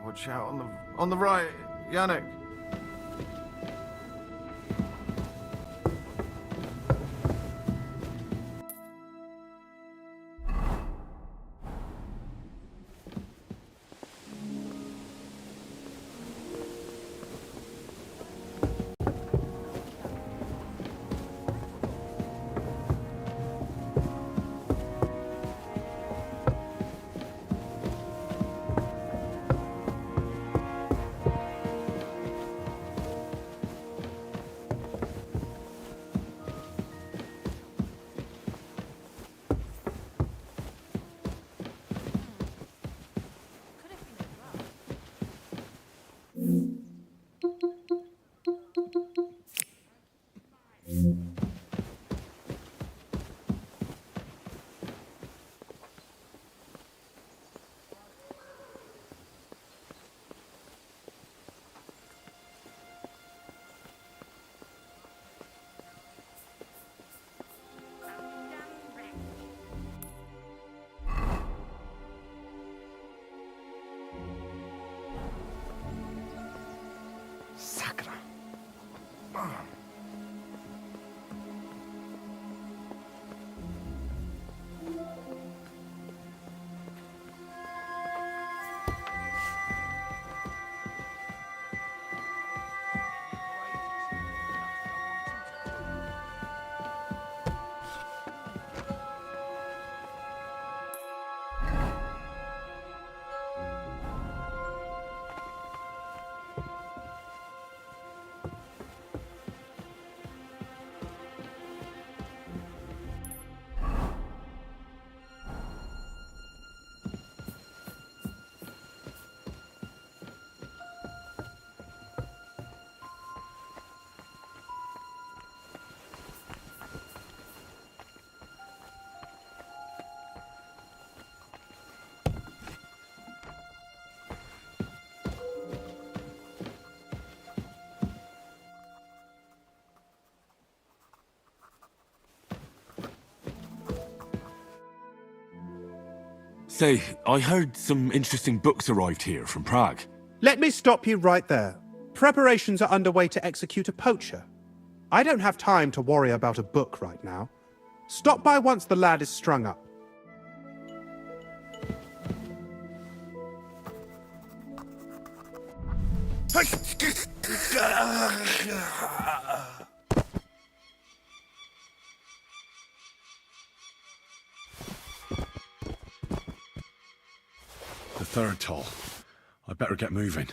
Watch out on the right, Yannick. Sacra. Say, I heard some interesting books arrived here from Prague. Let me stop you right there. Preparations are underway to execute a poacher. I don't have time to worry about a book right now. Stop by once the lad is strung up. The third toll. I better get moving.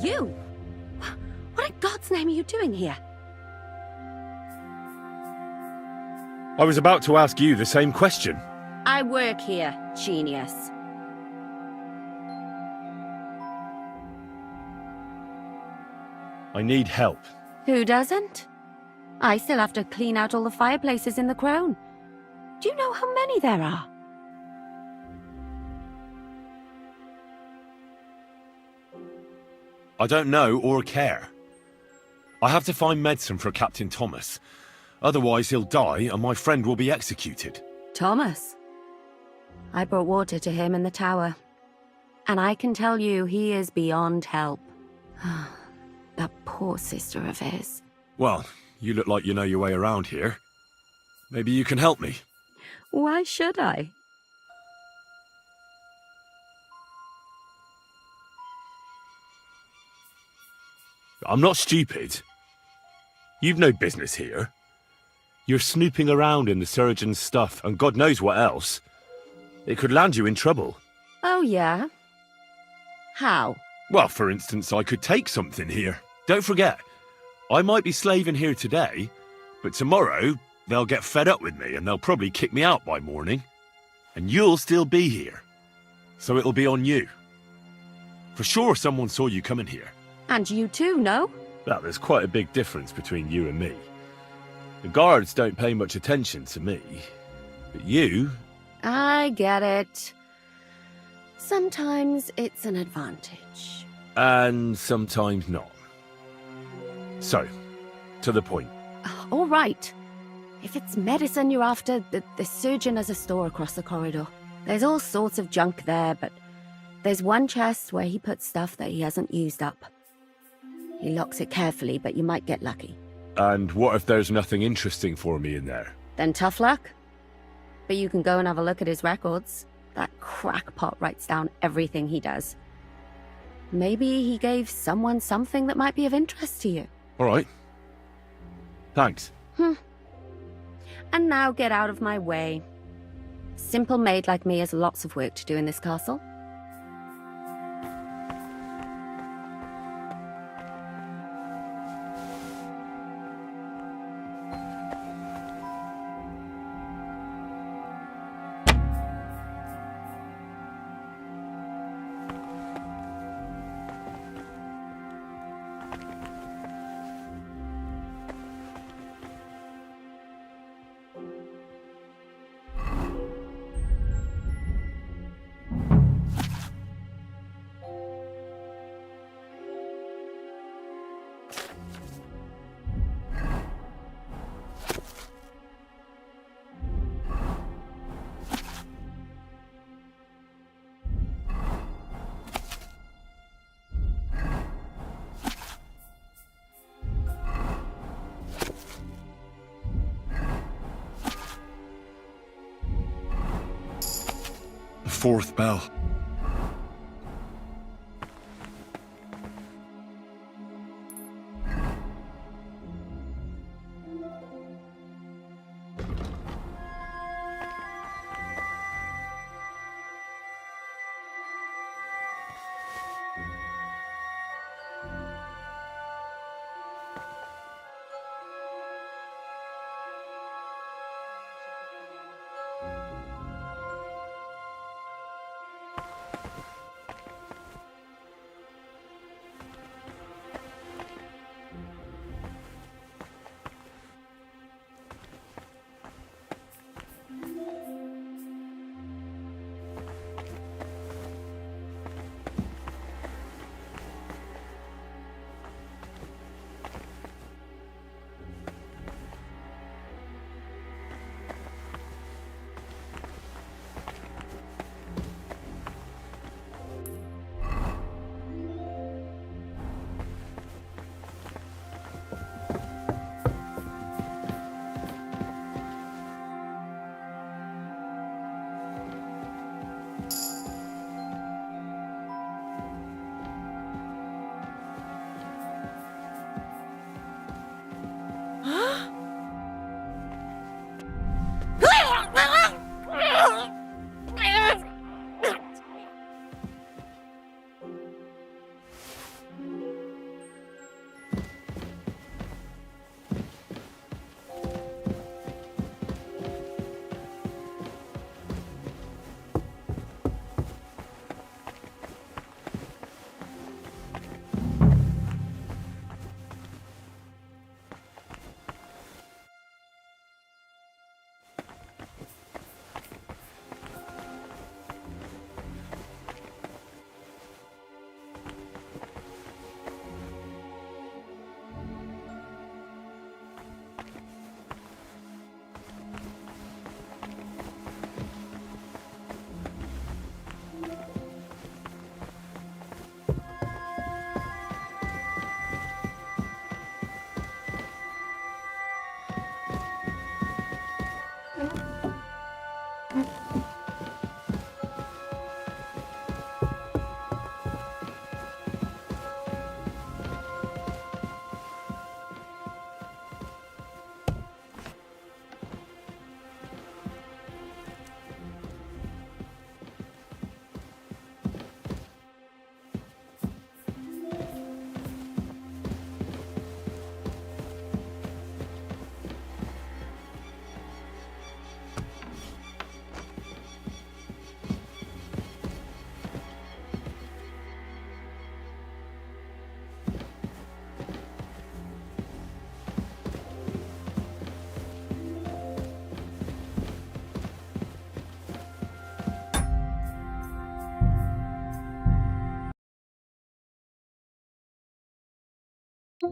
You? What in God's name are you doing here? I was about to ask you the same question. I work here, genius. I need help. Who doesn't? I still have to clean out all the fireplaces in the Crown. Do you know how many there are? I don't know or care. I have to find medicine for Captain Thomas. Otherwise he'll die and my friend will be executed. Thomas. I brought water to him in the tower. And I can tell you he is beyond help. That poor sister of his. Well, you look like you know your way around here. Maybe you can help me. Why should I? I'm not stupid. You've no business here. You're snooping around in the surgeon's stuff and God knows what else. It could land you in trouble. Oh, yeah? How? Well, for instance, I could take something here. Don't forget, I might be slaving here today, but tomorrow they'll get fed up with me and they'll probably kick me out by morning. And you'll still be here. So it'll be on you. For sure someone saw you coming here. And you too, no? Well, there's quite a big difference between you and me. The guards don't pay much attention to me. But you... I get it. Sometimes it's an advantage. And sometimes not. So, to the point. All right. If it's medicine you're after, the surgeon has a store across the corridor. There's all sorts of junk there, but there's one chest where he puts stuff that he hasn't used up. He locks it carefully, but you might get lucky. And what if there's nothing interesting for me in there? Then tough luck. But you can go and have a look at his records. That crackpot writes down everything he does. Maybe he gave someone something that might be of interest to you. All right. Thanks. And now get out of my way. Simple maid like me has lots of work to do in this castle. The fourth bell. The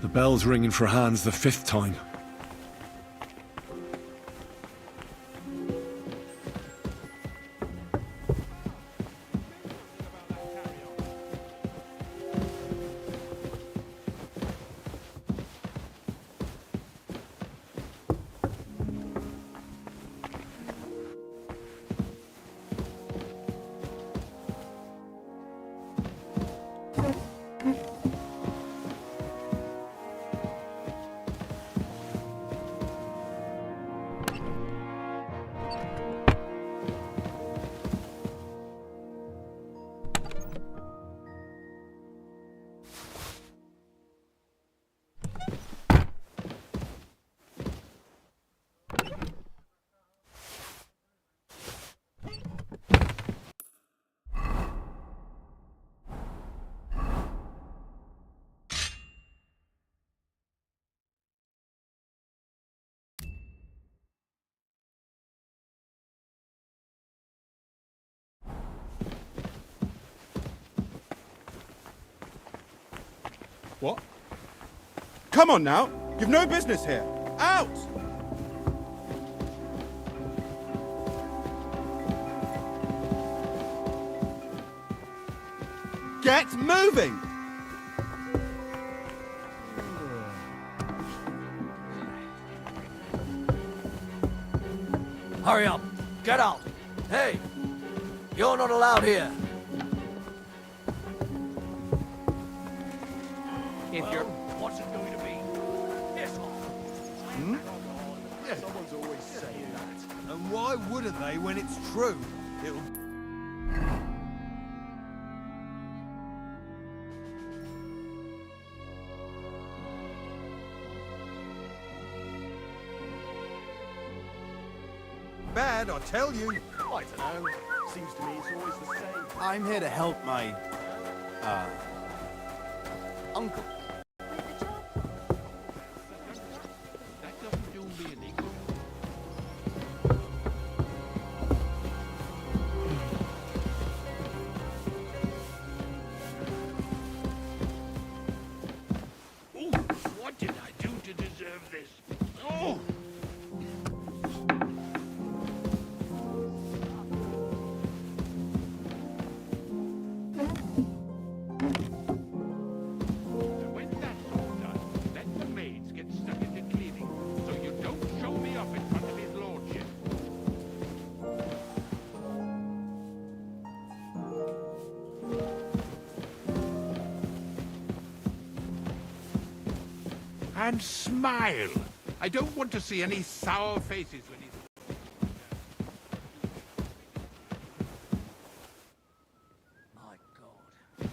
bell's ringing for Hans the 5th time. What? Come on now! You've no business here! Out! Get moving! Hurry up! Get out! Hey! You're not allowed here! If you're... What's it going to be? Yes, Yeah, someone's always saying that. And why wouldn't they when it's true? It'll... Bad, I tell you. I don't know. Seems to me it's always the same. I'm here to help my... uncle. what did I do to deserve this? Oh! And smile. I don't want to see any sour faces when he's... My God.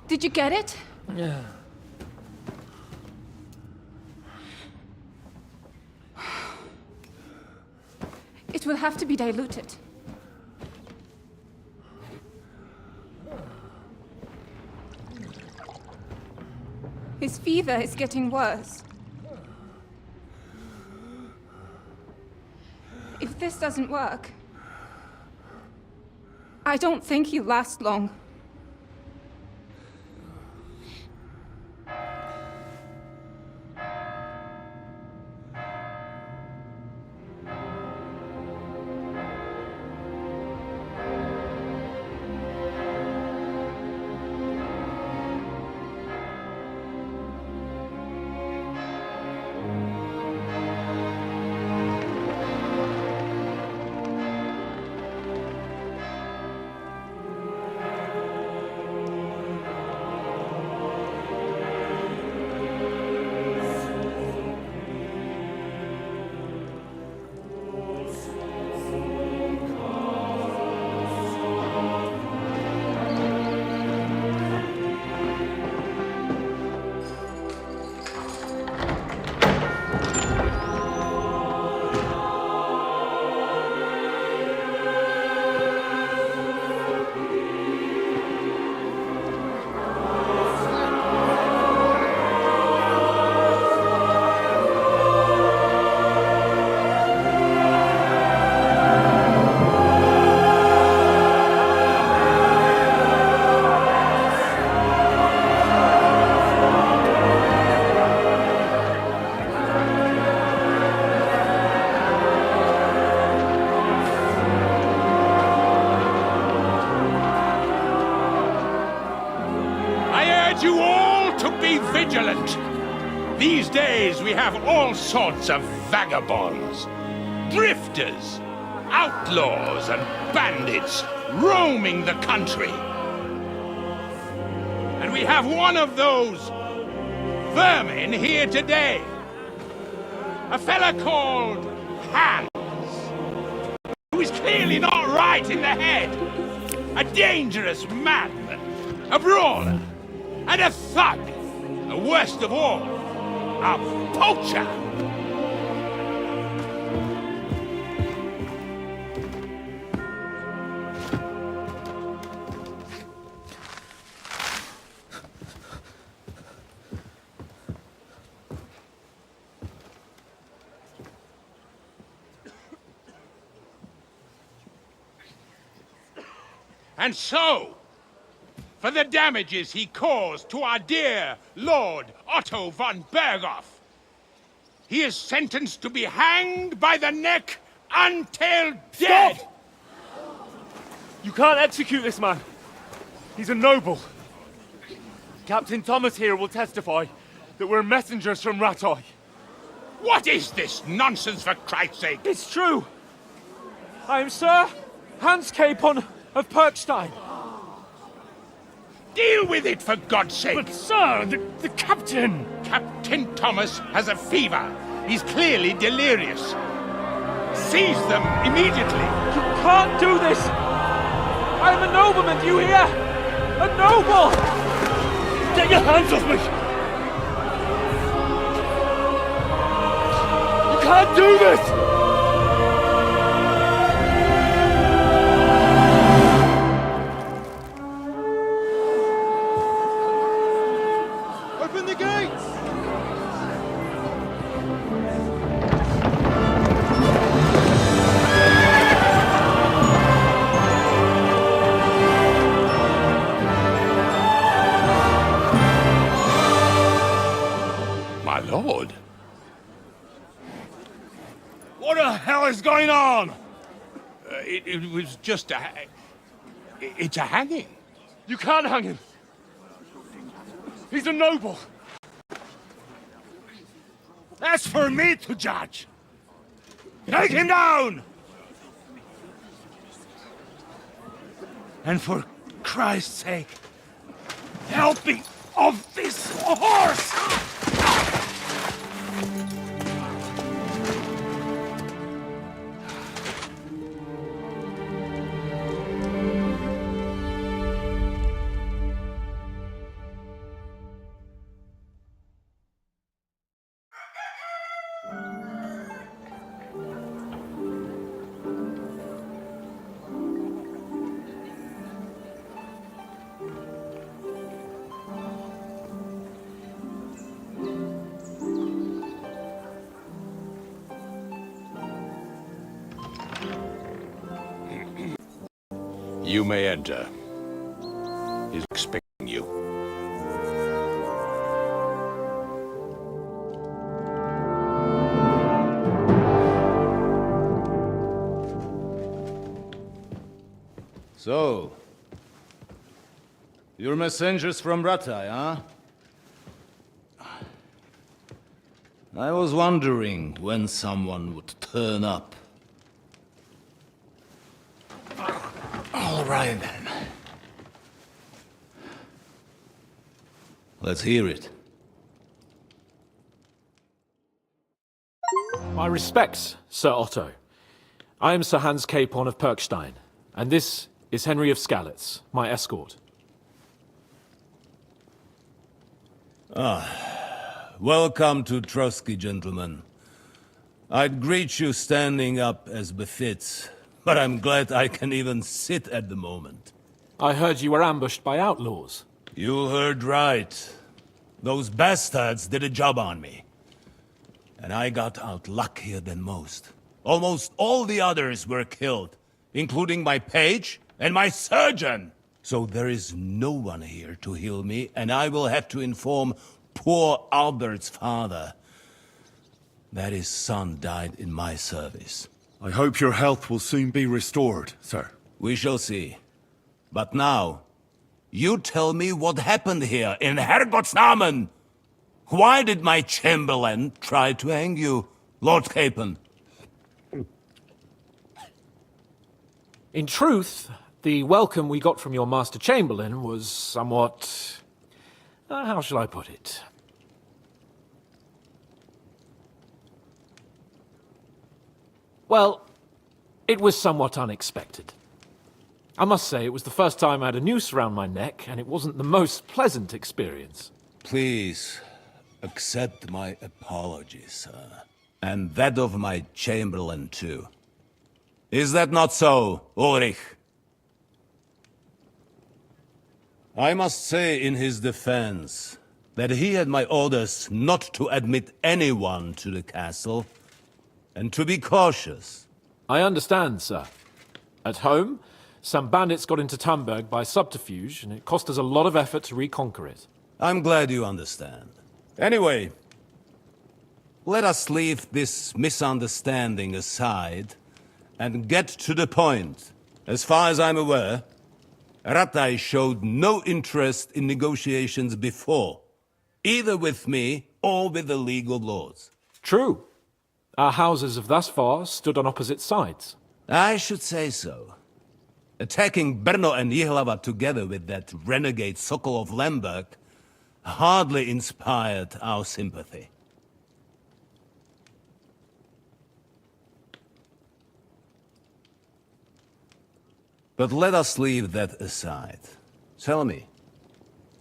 Did you get it? Yeah. It will have to be diluted. His fever is getting worse. If this doesn't work, I don't think he'll last long. You all to be vigilant. These days we have all sorts of vagabonds, drifters, outlaws and bandits roaming the country. And we have one of those vermin here today. A fella called Hans, who is clearly not right in the head. A dangerous madman, a brawler, and a thug, and worst of all, a poacher. And so, for the damages he caused to our dear Lord Otto von Berghoff, he is sentenced to be hanged by the neck until dead! Stop! You can't execute this man. He's a noble. Captain Thomas here will testify that we're messengers from Rattay. What is this nonsense, for Christ's sake? It's true. I am Sir Hans Capon of Perkstein. Deal with it, for God's sake! But sir, the captain! Captain Thomas has a fever. He's clearly delirious. Seize them immediately! You can't do this! I am a nobleman, do you hear? A noble! Get your hands off me! can't do this! Open the gates! My lord. What the hell is going on? It was just a... It's a hanging. You can't hang him. He's a noble. That's for me to judge. Take him down! And for Christ's sake, help me off this horse! You may enter. He's expecting you. So, you're messengers from Ratai, huh? I was wondering when someone would turn up. All right, then. Let's hear it. My respects, Sir Otto. I am Sir Hans Capon of Perkstein, and this is Henry of Skalitz, my escort. Welcome to Trotsky, gentlemen. I'd greet you standing up as befits, but I'm glad I can even sit at the moment. I heard you were ambushed by outlaws. You heard right. Those bastards did a job on me. And I got out luckier than most. Almost all the others were killed, including my page and my surgeon. So there is no one here to heal me, and I will have to inform poor Albert's father that his son died in my service. I hope your health will soon be restored, sir. We shall see. But now, you tell me what happened here in Herrgottsnamen. Why did my chamberlain try to hang you, Lord Capon? In truth, the welcome we got from your Master Chamberlain was somewhat... how shall I put it? Well, it was somewhat unexpected. I must say, it was the first time I had a noose around my neck, and it wasn't the most pleasant experience. Please, accept my apologies, sir. And that of my chamberlain, too. Is that not so, Ulrich? I must say in his defense that he had my orders not to admit anyone to the castle, and to be cautious. I understand, sir. At home, some bandits got into Tamberg by subterfuge, and it cost us a lot of effort to reconquer it. I'm glad you understand. Anyway, let us leave this misunderstanding aside and get to the point. As far as I'm aware, Ratai showed no interest in negotiations before, either with me or with the League of Lords. True. Our houses have thus far stood on opposite sides. I should say so. Attacking Brno and Jihlava together with that renegade Sokol of Lemberg hardly inspired our sympathy. But let us leave that aside. Tell me,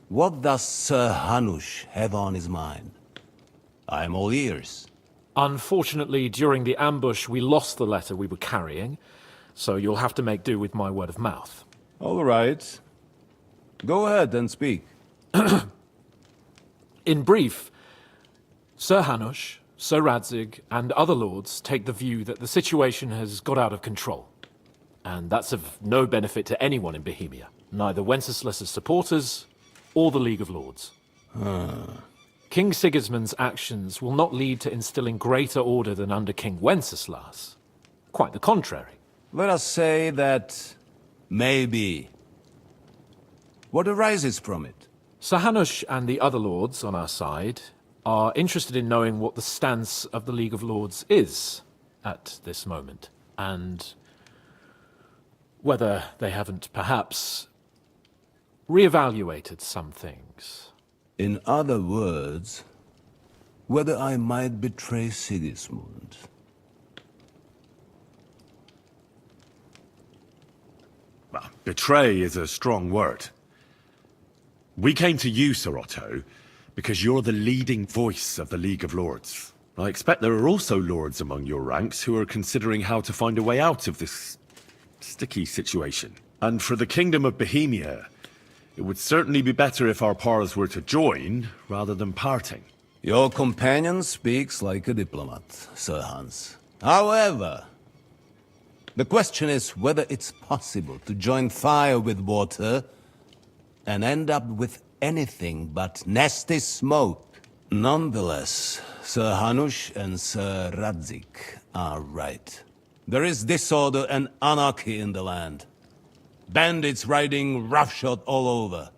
what does Sir Hanush have on his mind? I am all ears. Unfortunately, during the ambush, we lost the letter we were carrying, so you'll have to make do with my word of mouth. All right. Go ahead and speak. In brief, Sir Hanush, Sir Radzig, and other lords take the view that the situation has got out of control. And that's of no benefit to anyone in Bohemia, neither Wenceslas's supporters or the League of Lords. King Sigismund's actions will not lead to instilling greater order than under King Wenceslas. Quite the contrary. Let us say that maybe. What arises from it? Sir Hanush and the other lords on our side are interested in knowing what the stance of the League of Lords is at this moment, and whether they haven't perhaps reevaluated some things. In other words, whether I might betray Sigismund. Well, betray is a strong word. We came to you, Sir Otto, because you're the leading voice of the League of Lords. I expect there are also lords among your ranks who are considering how to find a way out of this sticky situation. And for the Kingdom of Bohemia, it would certainly be better if our powers were to join, rather than parting. Your companion speaks like a diplomat, Sir Hans. However, the question is whether it's possible to join fire with water and end up with anything but nasty smoke. Nonetheless, Sir Hanush and Sir Radzig are right. There is disorder and anarchy in the land. Bandits riding roughshod all over.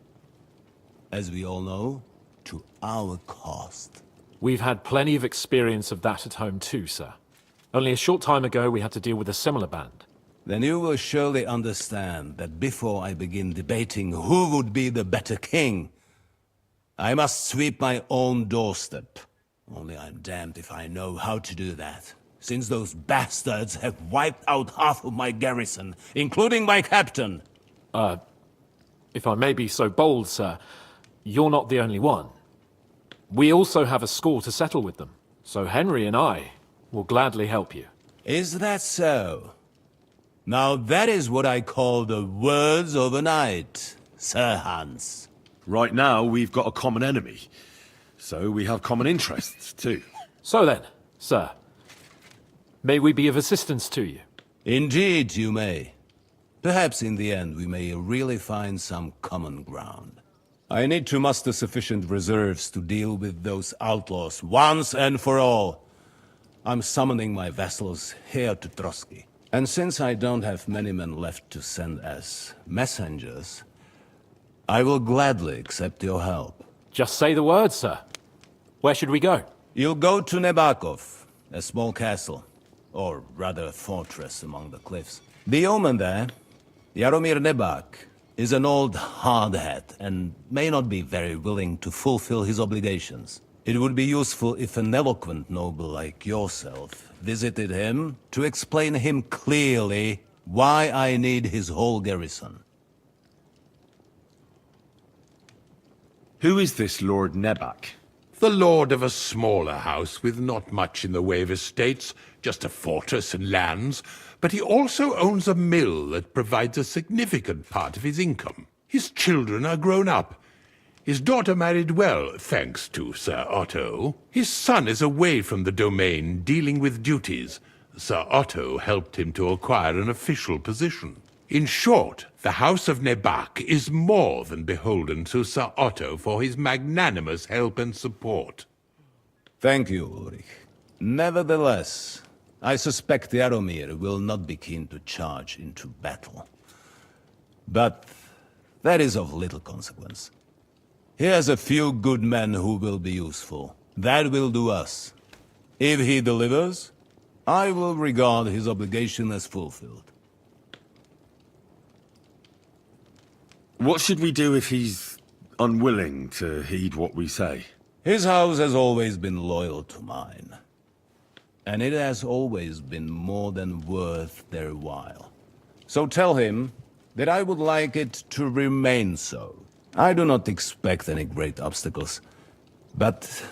As we all know, to our cost. We've had plenty of experience of that at home too, sir. Only a short time ago we had to deal with a similar band. Then you will surely understand that before I begin debating who would be the better king, I must sweep my own doorstep. Only I'm damned if I know how to do that, since those bastards have wiped out half of my garrison, including my captain. If I may be so bold, sir, you're not the only one. We also have a score to settle with them, so Henry and I will gladly help you. Is that so? Now that is what I call the words of a knight, Sir Hans. Right now, we've got a common enemy, so we have common interests, too. So then, sir, may we be of assistance to you? Indeed, you may. Perhaps in the end we may really find some common ground. I need to muster sufficient reserves to deal with those outlaws once and for all. I'm summoning my vassals here to Trotsky. And since I don't have many men left to send as messengers, I will gladly accept your help. Just say the word, sir. Where should we go? You'll go to Nebakov, a small castle, or rather a fortress among the cliffs. The omen there, Jaromir Nebak, is an old hardhat and may not be very willing to fulfill his obligations. It would be useful if an eloquent noble like yourself visited him to explain him clearly why I need his whole garrison. Who is this Lord Nebak? The lord of a smaller house with not much in the way of estates, just a fortress and lands, but he also owns a mill that provides a significant part of his income. His children are grown up. His daughter married well, thanks to Sir Otto. His son is away from the domain, dealing with duties. Sir Otto helped him to acquire an official position. In short, the House of Nebak is more than beholden to Sir Otto for his magnanimous help and support. Thank you, Ulrich. Nevertheless, I suspect Jaromir will not be keen to charge into battle. But that is of little consequence. He has a few good men who will be useful. That will do us. If he delivers, I will regard his obligation as fulfilled. What should we do if he's unwilling to heed what we say? His house has always been loyal to mine. And it has always been more than worth their while. So tell him that I would like it to remain so. I do not expect any great obstacles, but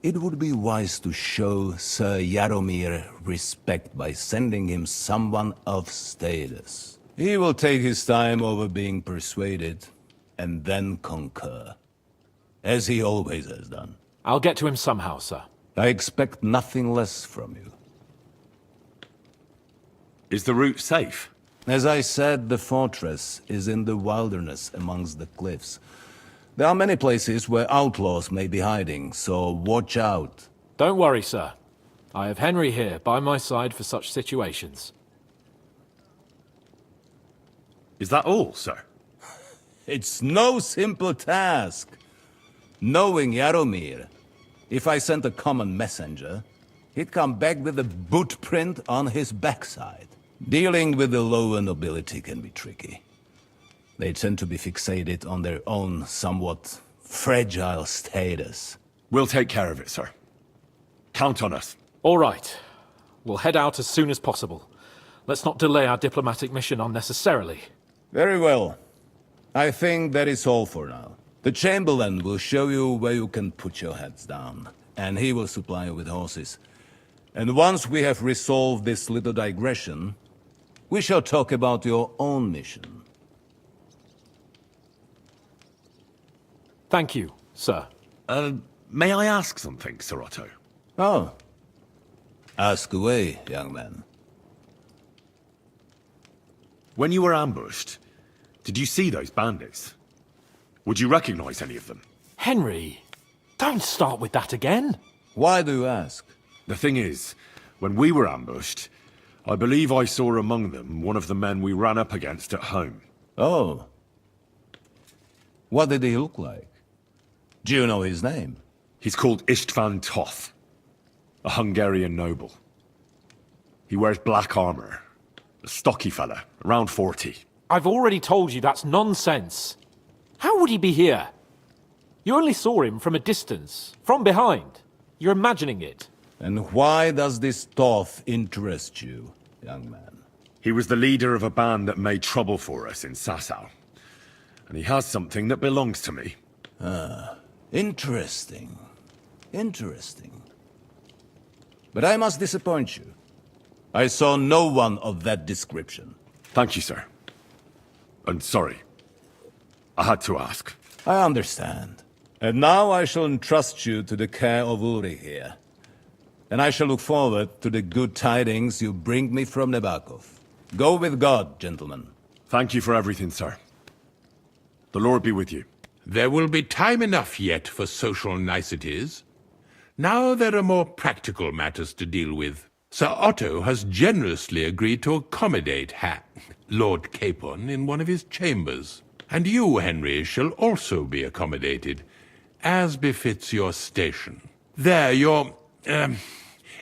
it would be wise to show Sir Jaromir respect by sending him someone of status. He will take his time over being persuaded, and then concur. As he always has done. I'll get to him somehow, sir. I expect nothing less from you. Is the route safe? As I said, the fortress is in the wilderness amongst the cliffs. There are many places where outlaws may be hiding, so watch out. Don't worry, sir. I have Henry here by my side for such situations. Is that all, sir? It's no simple task. Knowing Jaromir, if I sent a common messenger, he'd come back with a boot print on his backside. Dealing with the lower nobility can be tricky. They tend to be fixated on their own somewhat fragile status. We'll take care of it, sir. Count on us. All right. We'll head out as soon as possible. Let's not delay our diplomatic mission unnecessarily. Very well. I think that is all for now. The Chamberlain will show you where you can put your heads down, and he will supply you with horses. And once we have resolved this little digression, we shall talk about your own mission. Thank you, sir. May I ask something, Sir Otto? Oh. Ask away, young man. When you were ambushed, did you see those bandits? Would you recognize any of them? Henry, don't start with that again. Why do you ask? The thing is, when we were ambushed, I believe I saw among them one of the men we ran up against at home. Oh. What did he look like? Do you know his name? He's called Istvan Toth, a Hungarian noble. He wears black armor. A stocky fella, around 40. I've already told you that's nonsense. How would he be here? You only saw him from a distance, from behind. You're imagining it. And why does this Toth interest you, young man? He was the leader of a band that made trouble for us in Sasau. And he has something that belongs to me. Interesting. Interesting. But I must disappoint you. I saw no one of that description. Thank you, sir. And sorry. I had to ask. I understand. And now I shall entrust you to the care of Uri here. And I shall look forward to the good tidings you bring me from Nebakov. Go with God, gentlemen. Thank you for everything, sir. The Lord be with you. There will be time enough yet for social niceties. Now there are more practical matters to deal with. Sir Otto has generously agreed to accommodate Lord Capon in one of his chambers. And you, Henry, shall also be accommodated, as befits your station. There, your,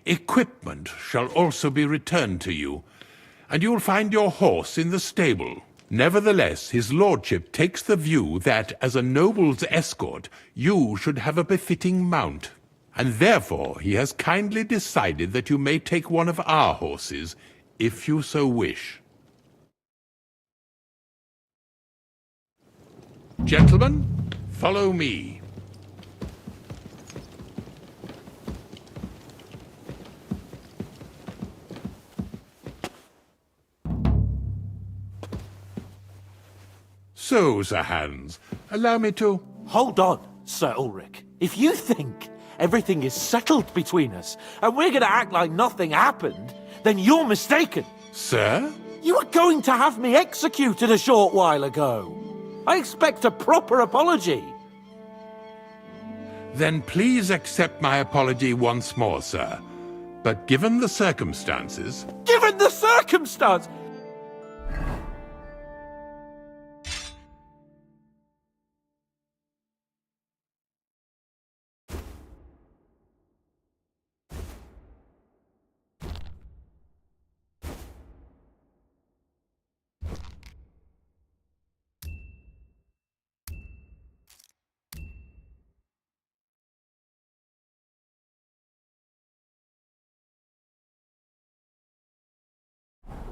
equipment shall also be returned to you, and you'll find your horse in the stable. Nevertheless, his lordship takes the view that, as a noble's escort, you should have a befitting mount. And therefore he has kindly decided that you may take one of our horses, if you so wish. Gentlemen, follow me. So, Sir Hans, allow me to... Hold on, Sir Ulrich. If you think everything is settled between us, and we're gonna act like nothing happened, then you're mistaken. Sir? You were going to have me executed a short while ago. I expect a proper apology. Then please accept my apology once more, sir. But given the circumstances... Given the circumstance...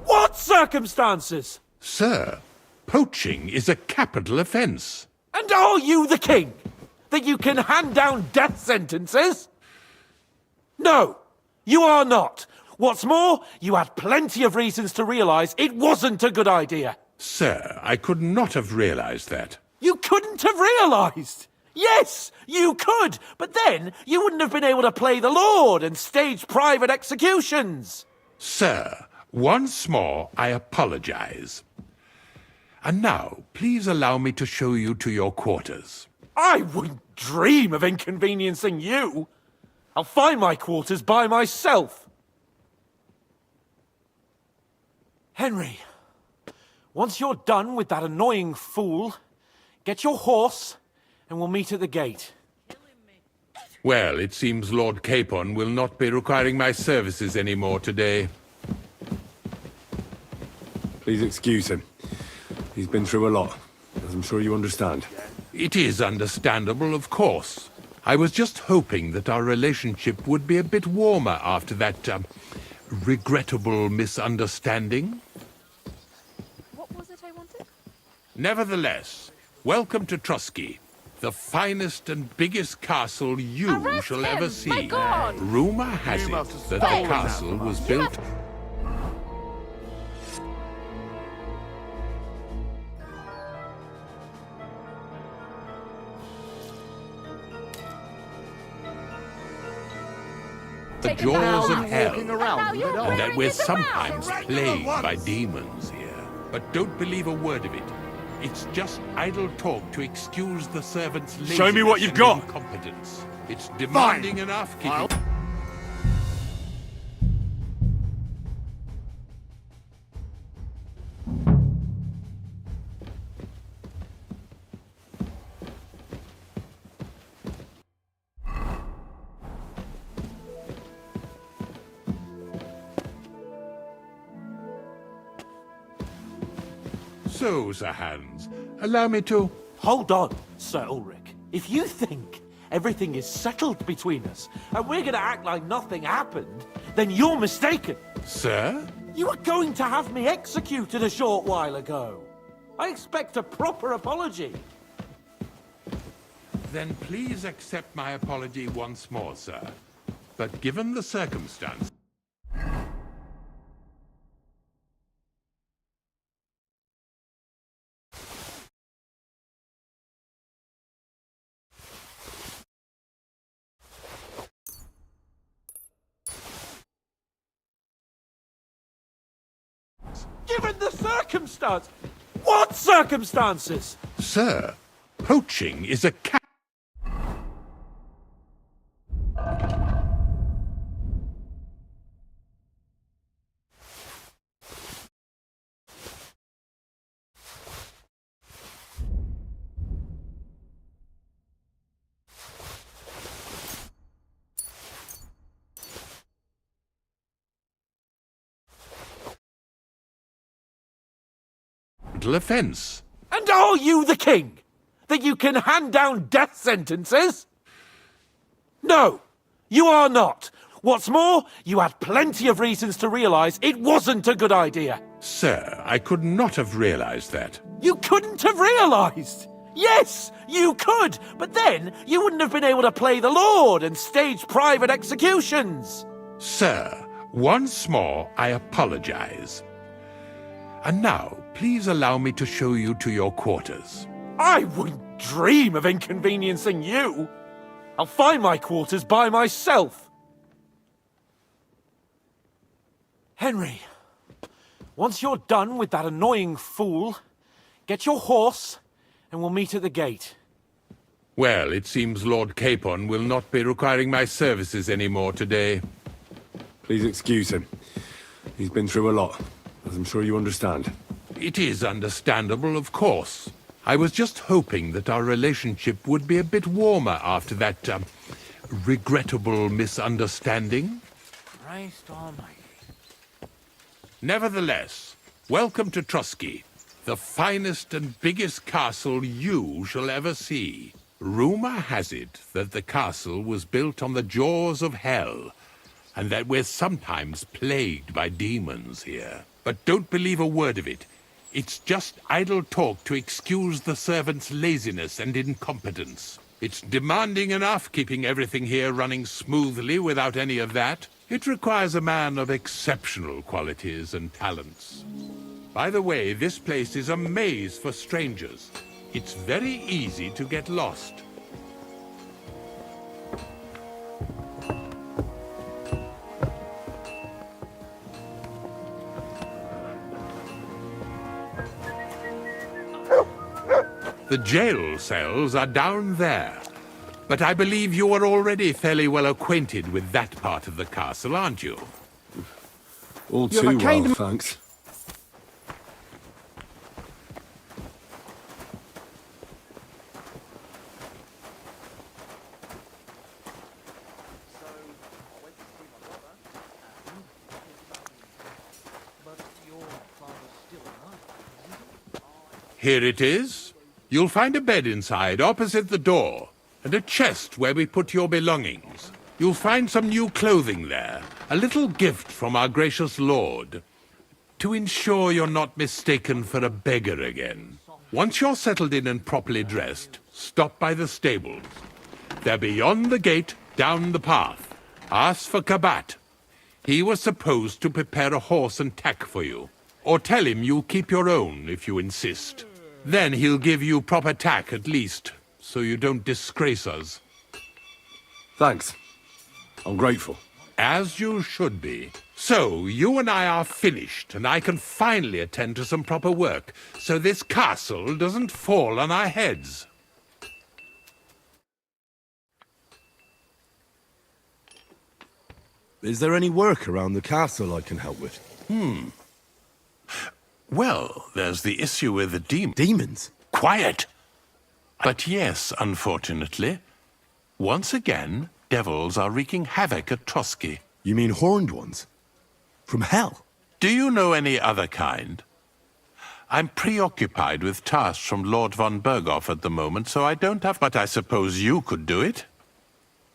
What circumstances? Sir, poaching is a capital offence. And are you the king? That you can hand down death sentences? No, you are not. What's more, you had plenty of reasons to realize it wasn't a good idea. Sir, I could not have realized that. You couldn't have realized. Yes, you could, but then you wouldn't have been able to play the Lord and stage private executions. Sir, once more I apologize. And now, please allow me to show you to your quarters. I wouldn't dream of inconveniencing you. I'll find my quarters by myself. Henry, once you're done with that annoying fool, get your horse and we'll meet at the gate. Well, it seems Lord Capon will not be requiring my services anymore today. Please excuse him. He's been through a lot, as I'm sure you understand. It is understandable, of course. I was just hoping that our relationship would be a bit warmer after that, regrettable misunderstanding. What was it I wanted? Nevertheless, welcome to Trusky, the finest and biggest castle you Arrest shall him! ever see. My God! Rumor has it that the castle was built... the jaws of hell, and that we're sometimes plagued by demons here. But don't believe a word of it. It's just idle talk to excuse the servants' laziness Show me what you've got. and incompetence. It's demanding enough, keeping... So, Sir Hans, allow me to... Hold on, Sir Ulrich. If you think everything is settled between us and we're gonna act like nothing happened, then you're mistaken. Sir? You were going to have me executed a short while ago. I expect a proper apology. Then please accept my apology once more, sir. But given the circumstance... Given the circumstance... What circumstances? Sir, poaching is a capital offense. And are you the king? That you can hand down death sentences? No, you are not. What's more, you had plenty of reasons to realize it wasn't a good idea. Sir, I could not have realized that. You couldn't have realized. Yes, you could, but then you wouldn't have been able to play the Lord and stage private executions. Sir, once more I apologize. And now, please allow me to show you to your quarters. I wouldn't dream of inconveniencing you. I'll find my quarters by myself. Henry, once you're done with that annoying fool, get your horse and we'll meet at the gate. Well, it seems Lord Capon will not be requiring my services anymore today. Please excuse him. He's been through a lot, as I'm sure you understand. It is understandable, of course. I was just hoping that our relationship would be a bit warmer after that, regrettable misunderstanding. Christ almighty. Nevertheless, welcome to Trusky, the finest and biggest castle you shall ever see. Rumor has it that the castle was built on the jaws of hell, and that we're sometimes plagued by demons here. But don't believe a word of it. It's just idle talk to excuse the servants' laziness and incompetence. It's demanding enough keeping everything here running smoothly without any of that. It requires a man of exceptional qualities and talents. By the way, this place is a maze for strangers. It's very easy to get lost. The jail cells are down there. But I believe you are already fairly well acquainted with that part of the castle, aren't you? All You have too a kind well, thanks. Here it is. You'll find a bed inside, opposite the door, and a chest where we put your belongings. You'll find some new clothing there, a little gift from our gracious lord, to ensure you're not mistaken for a beggar again. Once you're settled in and properly dressed, stop by the stables. They're beyond the gate, down the path. Ask for Kabat. He was supposed to prepare a horse and tack for you. Or tell him you'll keep your own if you insist. Then he'll give you proper tack at least, so you don't disgrace us. Thanks. I'm grateful. As you should be. So, you and I are finished, and I can finally attend to some proper work, so this castle doesn't fall on our heads. Is there any work around the castle I can help with? Well, there's the issue with the Demons? Quiet! But yes, unfortunately. Once again, devils are wreaking havoc at Trotsky. You mean horned ones? From hell? Do you know any other kind? I'm preoccupied with tasks from Lord von Berghoff at the moment, so I don't have... But I suppose you could do it?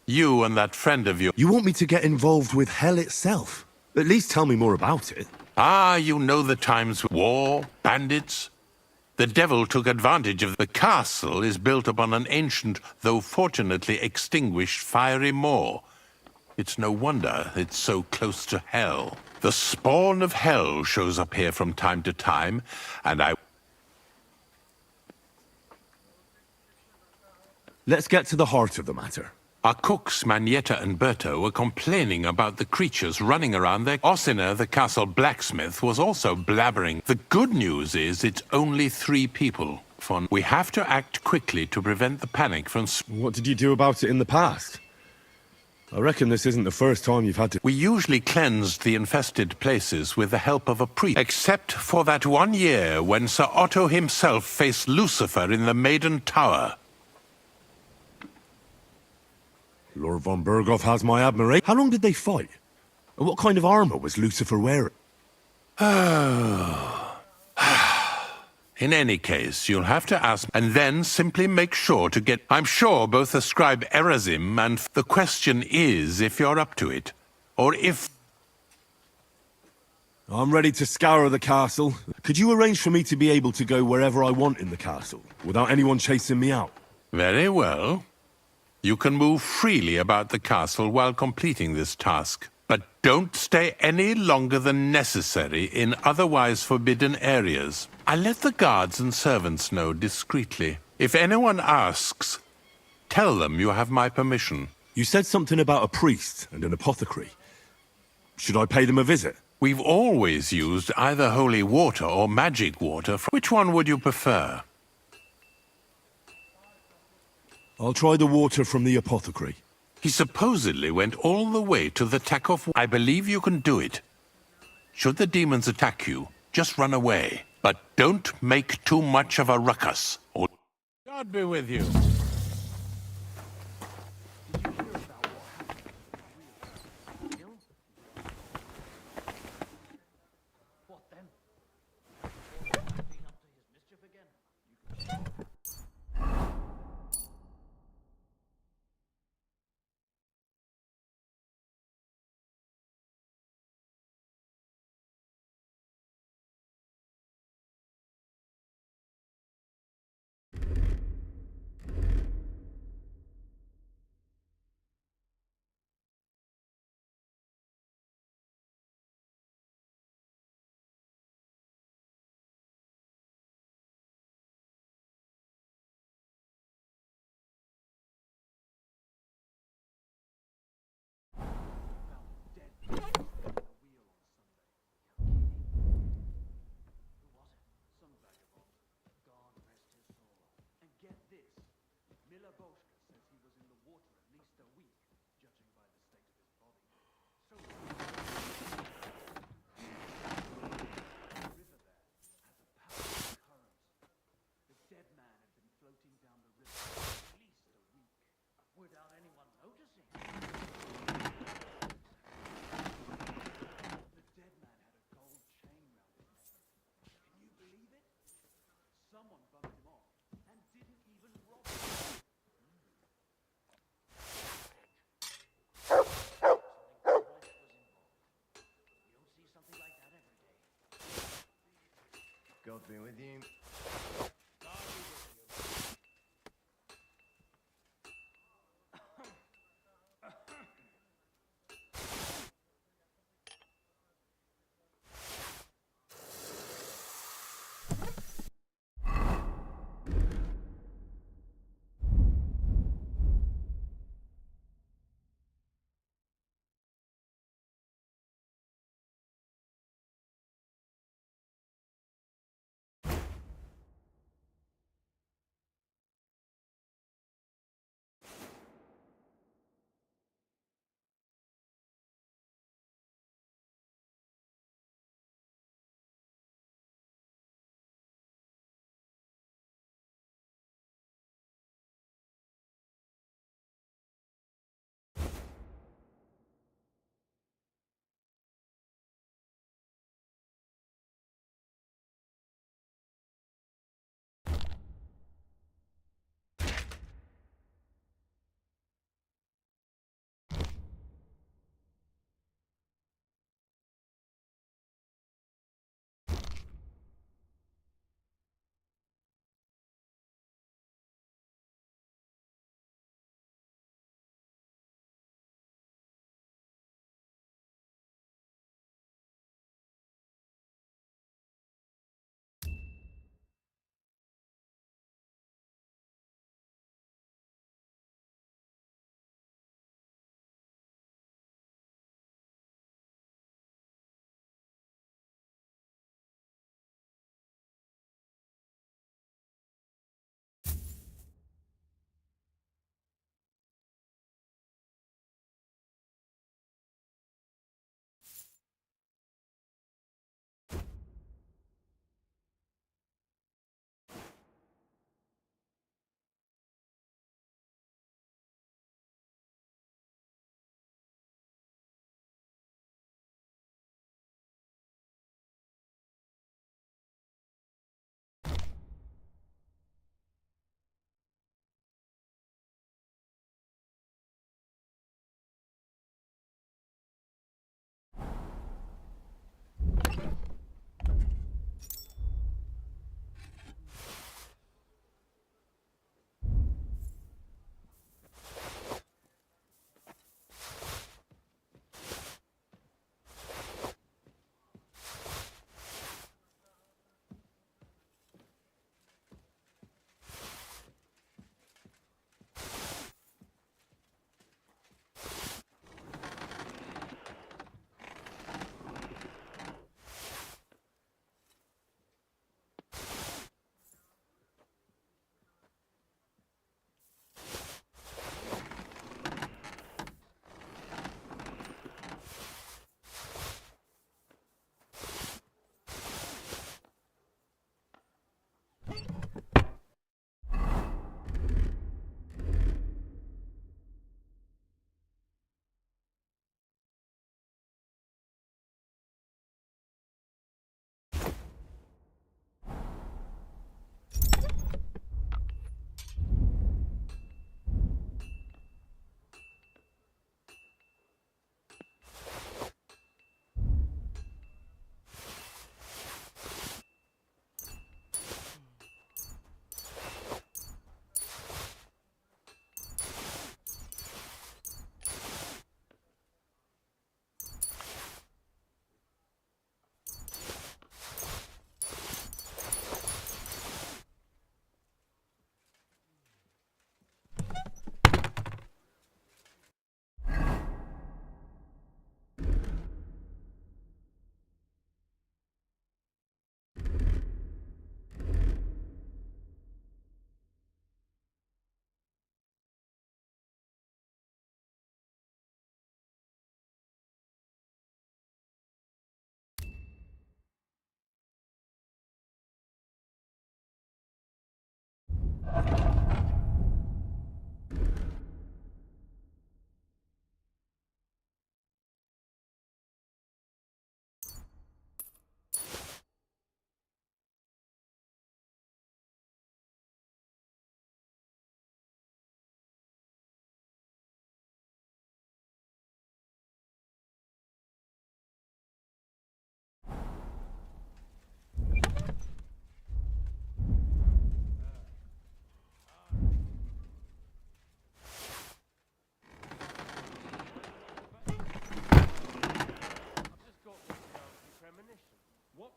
You and that friend of yours... You want me to get involved with hell itself? At least tell me more about it. Ah, you know the times with war, bandits. The devil took advantage of the castle is built upon an ancient, though fortunately extinguished, fiery moor. It's no wonder it's so close to hell. The spawn of hell shows up here from time to time, and Let's get to the heart of the matter. Our cooks, Manietta and Berto, were complaining about the creatures running around there. Ossiner, the castle blacksmith, was also blabbering. The good news is it's only 3 people. We have to act quickly to prevent the panic from... What did you do about it in the past? I reckon this isn't the first time you've had to... We usually cleansed the infested places with the help of a priest. Except for that one year when Sir Otto himself faced Lucifer in the Maiden Tower. Lord von Berghoff has my admiration. How long did they fight? And what kind of armor was Lucifer wearing? In any case, you'll have to ask, and then simply make sure to get... I'm sure both the scribe Erazim and... The question is if you're up to it, or if... I'm ready to scour the castle. Could you arrange for me to be able to go wherever I want in the castle, without anyone chasing me out? Very well. You can move freely about the castle while completing this task. But don't stay any longer than necessary in otherwise forbidden areas. I'll let the guards and servants know discreetly. If anyone asks, tell them you have my permission. You said something about a priest and an apothecary. Should I pay them a visit? We've always used either holy water or magic water. Which one would you prefer? I'll try the water from the apothecary. He supposedly went all the way to the Takov. I believe you can do it. Should the demons attack you, just run away. But don't make too much of a ruckus, or... God be with you. be with you.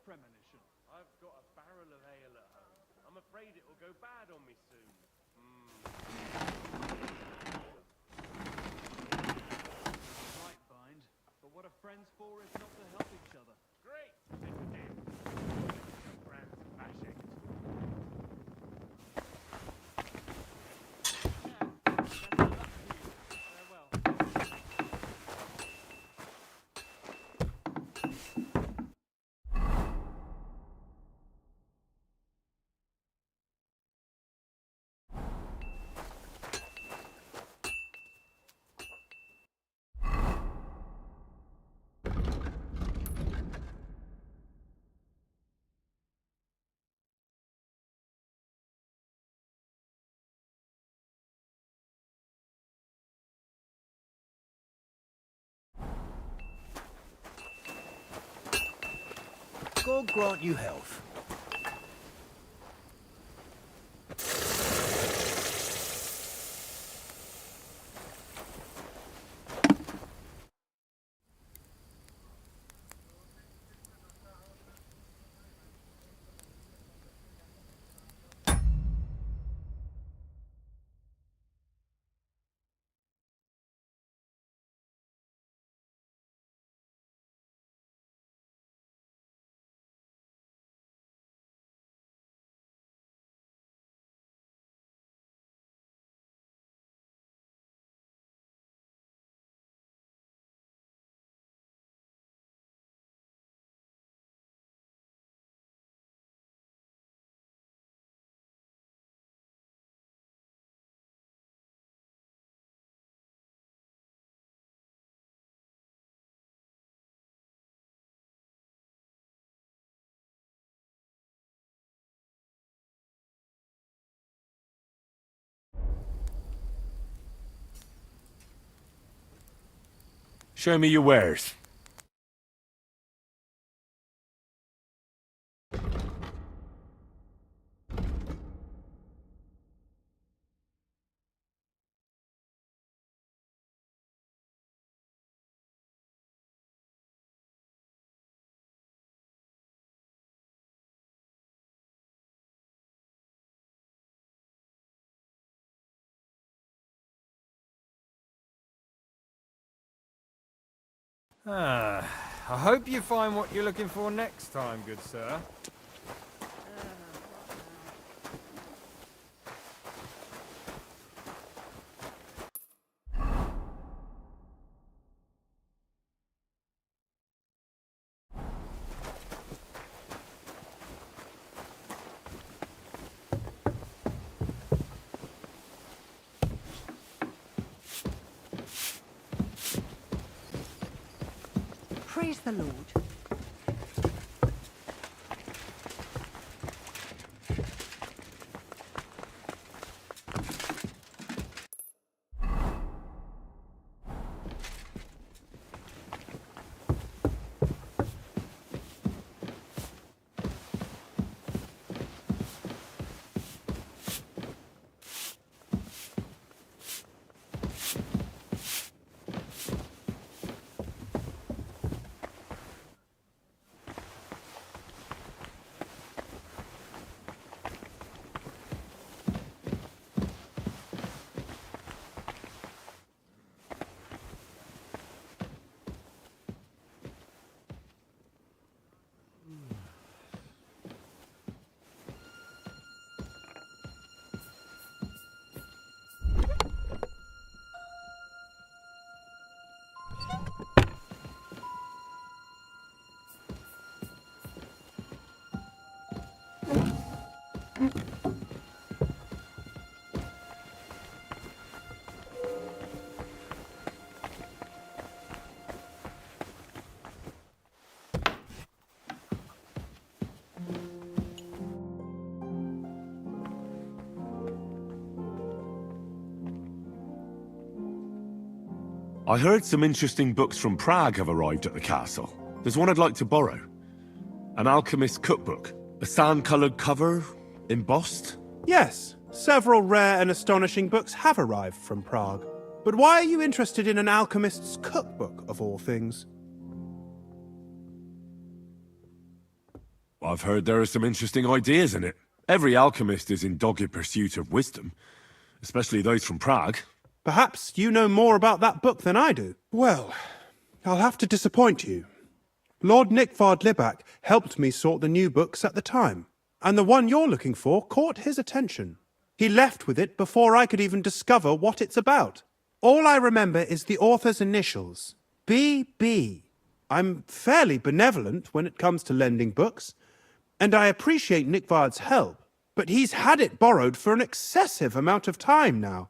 premonition? I've got a barrel of ale at home. I'm afraid it will go bad on me soon. Might bind, but what are friends for if not to help each other? Great! This is it. Your friends bashing. God grant you health. Show me your wares. I hope you find what you're looking for next time, good sir. Praise the Lord. I heard some interesting books from Prague have arrived at the castle. There's one I'd like to borrow. An alchemist's cookbook. A sand-coloured cover, embossed. Yes, several rare and astonishing books have arrived from Prague. But why are you interested in an alchemist's cookbook, of all things? I've heard there are some interesting ideas in it. Every alchemist is in dogged pursuit of wisdom, especially those from Prague. Perhaps you know more about that book than I do. Well, I'll have to disappoint you. Lord Nickvard Libak helped me sort the new books at the time, and the one you're looking for caught his attention. He left with it before I could even discover what it's about. All I remember is the author's initials, B.B. I'm fairly benevolent when it comes to lending books, and I appreciate Nickvard's help, but he's had it borrowed for an excessive amount of time now.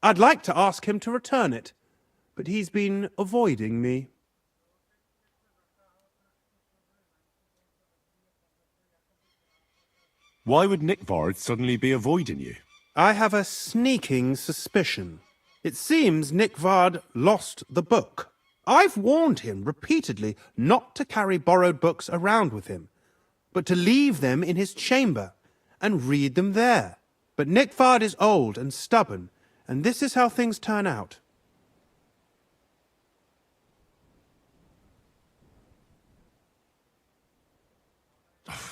I'd like to ask him to return it, but he's been avoiding me. Why would Nickvard suddenly be avoiding you? I have a sneaking suspicion. It seems Nickvard lost the book. I've warned him repeatedly not to carry borrowed books around with him, but to leave them in his chamber and read them there. But Nickvard is old and stubborn, and this is how things turn out.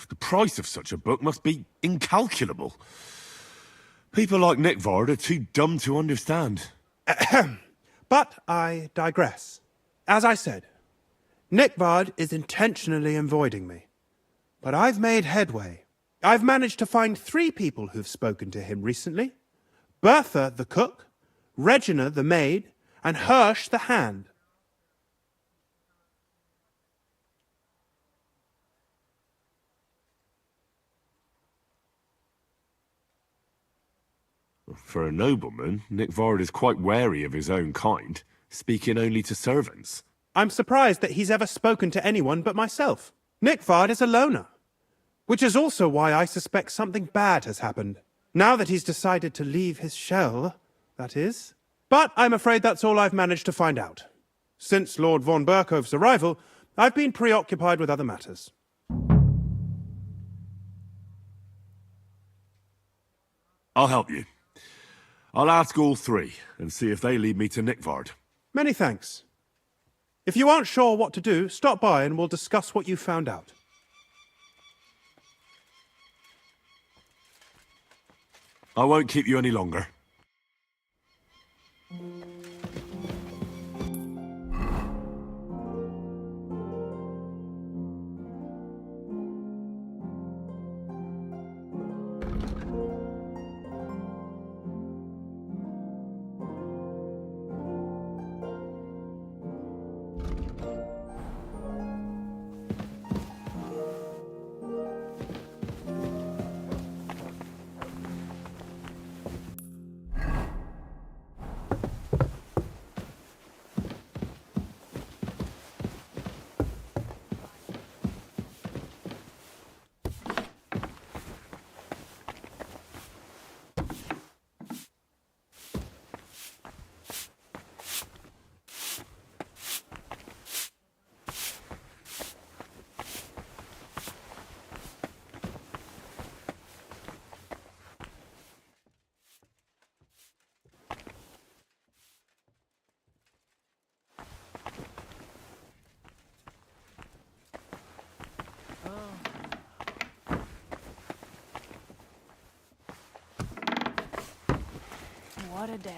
The price of such a book must be incalculable. People like Nickvard are too dumb to understand. But I digress. As I said, Nickvard is intentionally avoiding me. But I've made headway. I've managed to find 3 people who've spoken to him recently. Bertha the cook, Regina the maid, and Hirsch the hand. For a nobleman, Nickvard is quite wary of his own kind, speaking only to servants. I'm surprised that he's ever spoken to anyone but myself. Nickvard is a loner, which is also why I suspect something bad has happened. Now that he's decided to leave his shell, that is. But I'm afraid that's all I've managed to find out. Since Lord von Berkove's arrival, I've been preoccupied with other matters. I'll help you. I'll ask all 3 and see if they lead me to Nickvard. Many thanks. If you aren't sure what to do, stop by and we'll discuss what you found out. I won't keep you any longer. What a day.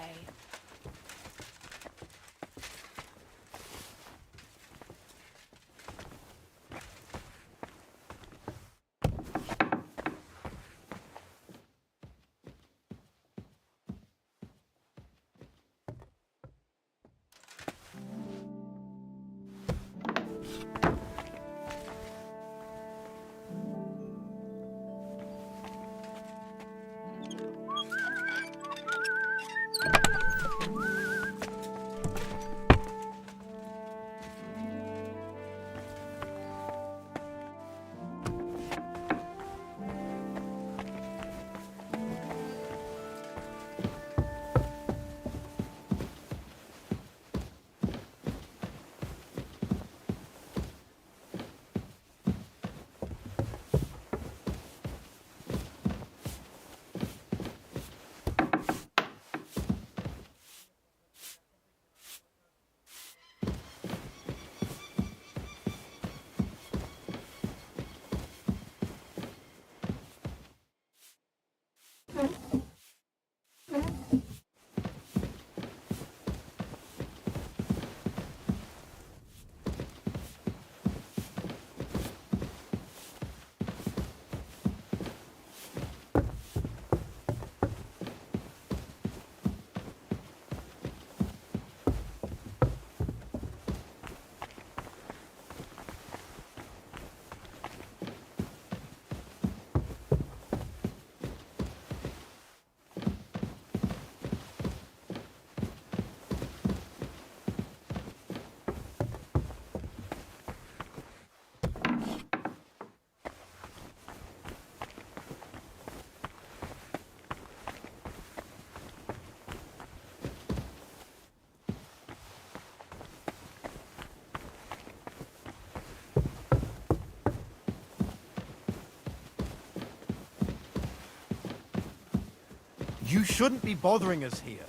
You shouldn't be bothering us here.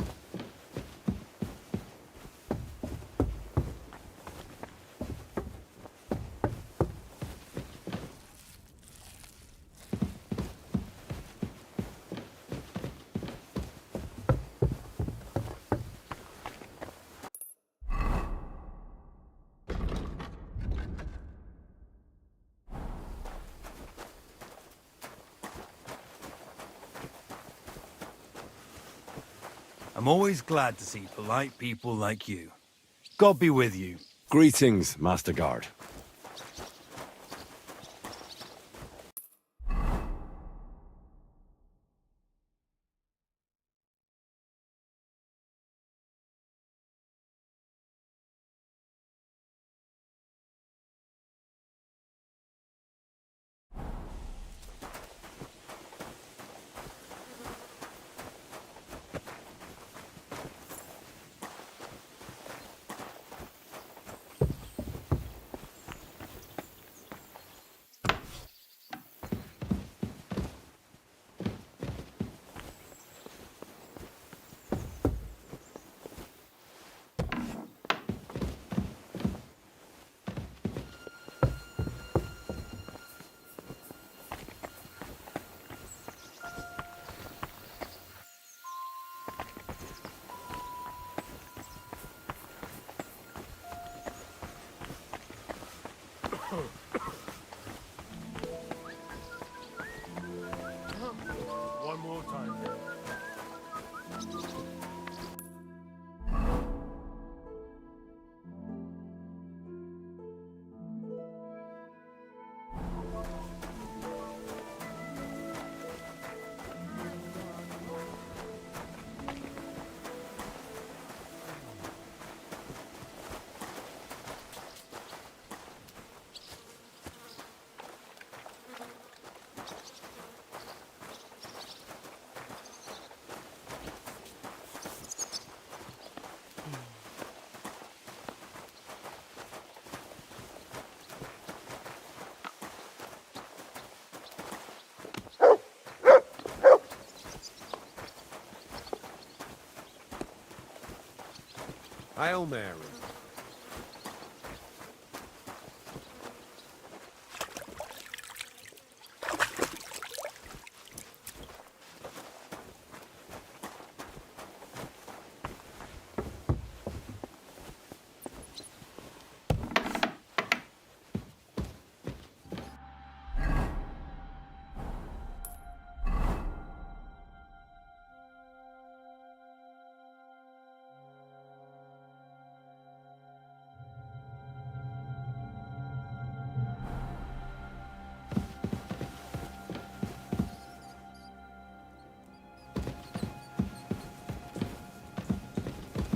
I'm always glad to see polite people like you. God be with you. Greetings, Master Guard. One more time. Hail Mary.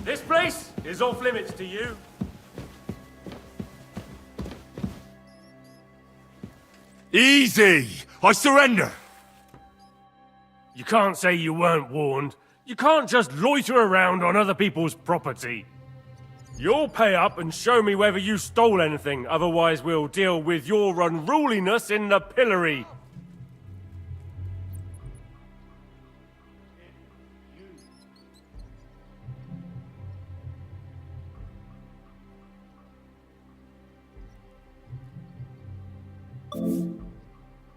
This place is off limits to you. Easy! I surrender! You can't say you weren't warned. You can't just loiter around on other people's property. You'll pay up and show me whether you stole anything, otherwise we'll deal with your unruliness in the pillory.